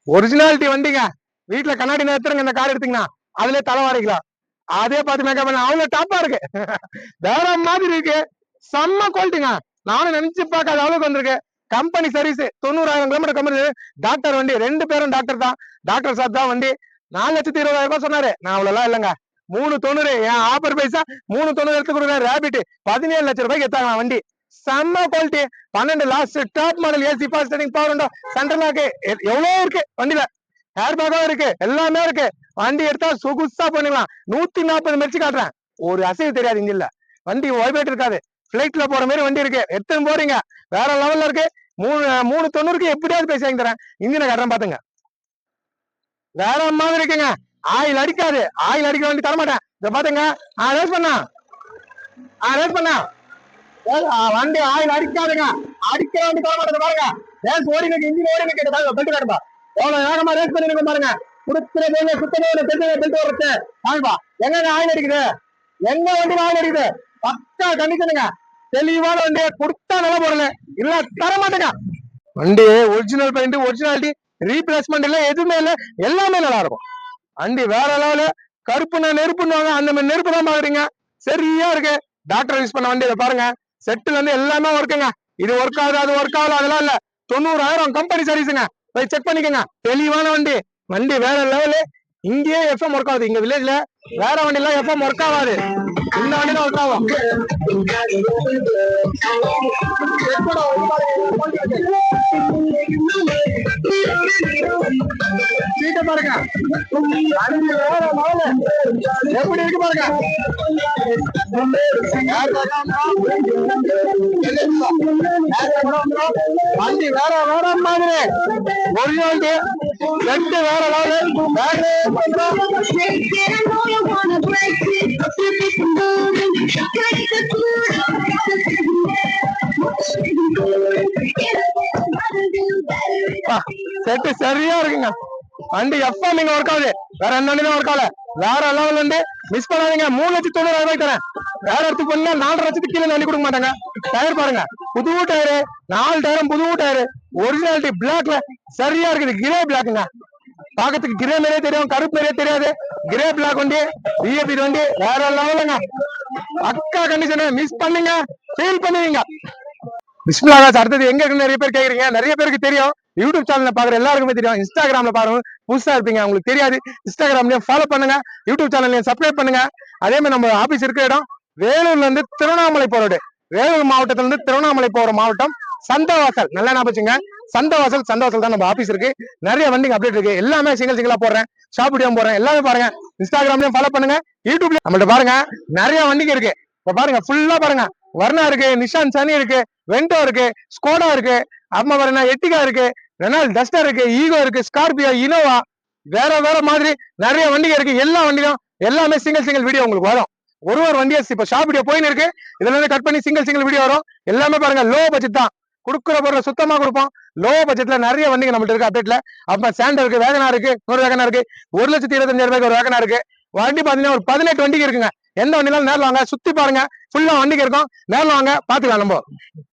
Originality வண்டிங்க. வீட்டுல கண்ணாடி நேரத்துறங்க இந்த கார் எடுத்தீங்கன்னா அதுல தலைவாரிக்கலாம். அதே பார்த்து மேக்கப் பண்ண அவ்வளவு டாப்பா இருக்கு. வேற மாதிரி இருக்கு. செம்ம குவாலிட்டிங்க. நானும் நினைச்சு பார்க்காத அளவுக்கு வந்திருக்கு. Company service 90,000 kilometre company. Doctor வண்டி, 2 பேரும் டாக்டர் தான். டாக்டர் சார் தான் வண்டி. 4,20,000 சொன்னாரு. நான் அவ்வளவு இல்லங்க. 390 என் ஆஃபர் பைசா 390 எடுத்து கொடுங்க. ரேபிட் 17 லட்சம் ரூபாய்க்கு எடுத்தாங்க வண்டி. செம்ம quality. 12 last top model AC fast starting power உண்டோ சென்ட்ரல் லாக் எவ்வளவு இருக்கு வண்டியில. ஹேர் பேக்கும் இருக்கு, எல்லாமே இருக்கு. வண்டி எடுத்தா சொகுசா பண்ணிக்கலாம். 140 மெரிச்சு காட்டுறேன். ஒரு அசைவு தெரியாது இன்ஜின்ல. வண்டி வைப்ரேட் இருக்காது. பிளைட்ல போற மாதிரி வண்டி இருக்கு. எத்தனை போறீங்க வேற லெவல்ல இருக்கு. 390க்கு எப்படியாவது பேசி வாங்கி தரேன். இன்ஜினை கட்டுறேன் பாத்துங்க. வேற மாதிரி இருக்குங்க. ஆயில் அடிக்காது. ஆயில் அடிக்க வண்டி தரமாட்டேன். இத பாத்துங்க. ரேஸ் பண்ணா ரேஸ் பண்ணா வண்டி ஆயில் அடிக்காதுங்க. அடிக்க வண்டி தரமாட்டேன் பாருங்க. ரேஸ் ஓடி நிற்கு, இன்ஜின் ஓடி நிற்கு. பெல்ட் காட்டுப்பா. எவ்வளவு வேகமா ரேஸ் பண்ணி பாருங்க. குடுத்துற போது சுத்தமே பெல்ட் வரத்து வாங்கப்பா. எங்க ஆயில் அடிக்குது? எங்க வண்டியில ஆயில் அடிக்குது? பக்கா கண்டிஷனுங்க. தெளிவான வண்டியை கொடுத்தா நல்ல பொருள் இல்ல தர மாட்டேங்க. வண்டி ஒரிஜினல் பெயிண்ட், ஒரிஜினாலிட்டி, ரீப்ளேஸ்மெண்ட் இல்ல, எதுவுமே இல்ல. எல்லாமே நல்லா இருக்கும். வண்டி வேற லெவலு. கருப்புனா நெருப்புன்னுவாங்க, அந்த மாதிரி நெருப்பு தான் பாக்குறீங்க. சரியா இருக்கு. டாக்டர் யூஸ் பண்ண வண்டி இதை பாருங்க. செட்டுல இருந்து எல்லாமே ஒர்க்குங்க. இது ஒர்க் ஆகுது, அது ஒர்க் ஆகல, அதெல்லாம் இல்ல. 90,000 கம்பெனி சர்வீஸுங்க. போய் செக் பண்ணிக்கோங்க. தெளிவான வண்டி. வண்டி வேற லெவலு. இங்கேயே எஃப்எம் ஒர்க் ஆகுது. இங்க வில்லேஜ்ல வேற வண்டி எல்லாம் எஃப்எம் ஒர்க் ஆகாது. இந்த வண்டி தான் ஒர்க் ஆகும். சீட்டை பாருங்க. எப்படி இருக்கு பாருங்க. வண்டி வேற வேற மாதிரி. ஒரிஜினாலிட்டி ரெண்டு வேற லெவலு. செட்டு சரியா இருக்குங்க. வண்டி எப்ப நீங்க ஒர்க் ஆகுது. வேற எந்த வண்டியும் ஒர்க் ஆகல. வேற லெவல் வண்டி. மிஸ் பண்ணாதீங்க. 3,90,000 தரேன். வேற இடத்துக்கு போனா 4,5 லட்சத்துக்கு கீழே வண்டி கொடுக்க மாட்டாங்க. டயர் பாருங்க, புது டயரு. 4 டயரும் புது டயரு. ஒரிஜினாலிட்டி பிளாக்ல சரியா இருக்குது. கிரே பிளாக்குங்க. பாக்கிறதுக்கு கிரே மாதிரியே தெரியும், கருப்பு மாதிரியே தெரியாது. கிரே பிளாக் வண்டி, விஐபி வண்டி வேற லெவலுங்க. அக்கா கண்டிஷன். மிஸ் பண்ணீங்க ஃபீல் பண்ணுவீங்க. பிஸ்மில்லாஹ். அடுத்தது எங்க இருக்குன்னு நிறைய பேர் கேக்குறீங்க. நிறைய பேருக்கு தெரியும். யூடியூப் சேனல்ல பாக்குற எல்லாருக்குமே தெரியும். இன்ஸ்டாகிராம்ல பாருங்க, புதுசா இருப்பீங்க, உங்களுக்கு தெரியாது. இன்ஸ்டாகிராம்லயும் ஃபாலோ பண்ணுங்க, யூடியூப் சேனல்லையும் சப்ஸ்கிரைப் பண்ணுங்க. அதே மாதிரி நம்ம ஆபீஸ் இருக்கிற இடம் வேலூர்ல இருந்து திருவண்ணாமலை போறது. வேலூர் மாவட்டத்துல இருந்து திருவண்ணாமலை போற மாவட்டம் சந்தவாசல். நல்லா ஞாபகம். சந்தவாசல் தான் நம்ம ஆபீஸ் இருக்கு. நிறைய வண்டிங்க அப்டேட் இருக்கு. எல்லாமே சிங்கிளா போடுறேன். ஷாப் வீடியோ போடுறேன். எல்லாமே பாருங்க. இன்ஸ்டாகிராம்லயும் ஃபாலோ பண்ணுங்க, யூடியூப்ல நம்மள்ட்ட பாருங்க. நிறைய வண்டிங்க இருக்கு. இப்ப பாருங்க, ஃபுல்லா பாருங்க. வர்ணா இருக்கு, நிஷான் சனி இருக்கு, வென்டோ இருக்கு, ஸ்கோடா இருக்கு, அம்மா பாருங்க எட்டிகா இருக்கு, ரெனால்ட் டஸ்டர் இருக்கு, ஈகோ இருக்கு, ஸ்கார்பியோ, இனோவா, வேற வேற மாதிரி நிறைய வண்டிங்க இருக்கு. எல்லா வண்டியும் எல்லாமே சிங்கிள் வீடியோ உங்களுக்கு வரும். ஒரு வண்டியா இப்ப ஷாப் வீடியோ போயின்னு இருக்கு. இதுல இருந்து கட் பண்ணி சிங்கிள் வீடியோ வரும். எல்லாமே பாருங்க லோ பட்ஜெட் தான். கொடுக்குற பொருளை சுத்தமா கொடுப்போம். லோ பட்ஜெட்ல நிறைய வண்டிங்க நம்மள்ட்ட இருக்கு அப்டேட்ல. அப்ப சாண்டர் இருக்கு, வேகனா இருக்கு, ஒரு வேகனா இருக்கு, 1,25,000 ஒரு வேகனா இருக்கு. வண்டி பாத்தீங்கன்னா ஒரு 18 வண்டிக்கு இருக்குங்க. எந்த வண்டினாலும் நேரில் வாங்க, சுத்தி பாருங்க. ஃபுல்லா வண்டிக்கு இருக்கும். நேரில் வாங்க, பாத்துக்கலாம் நம்ம.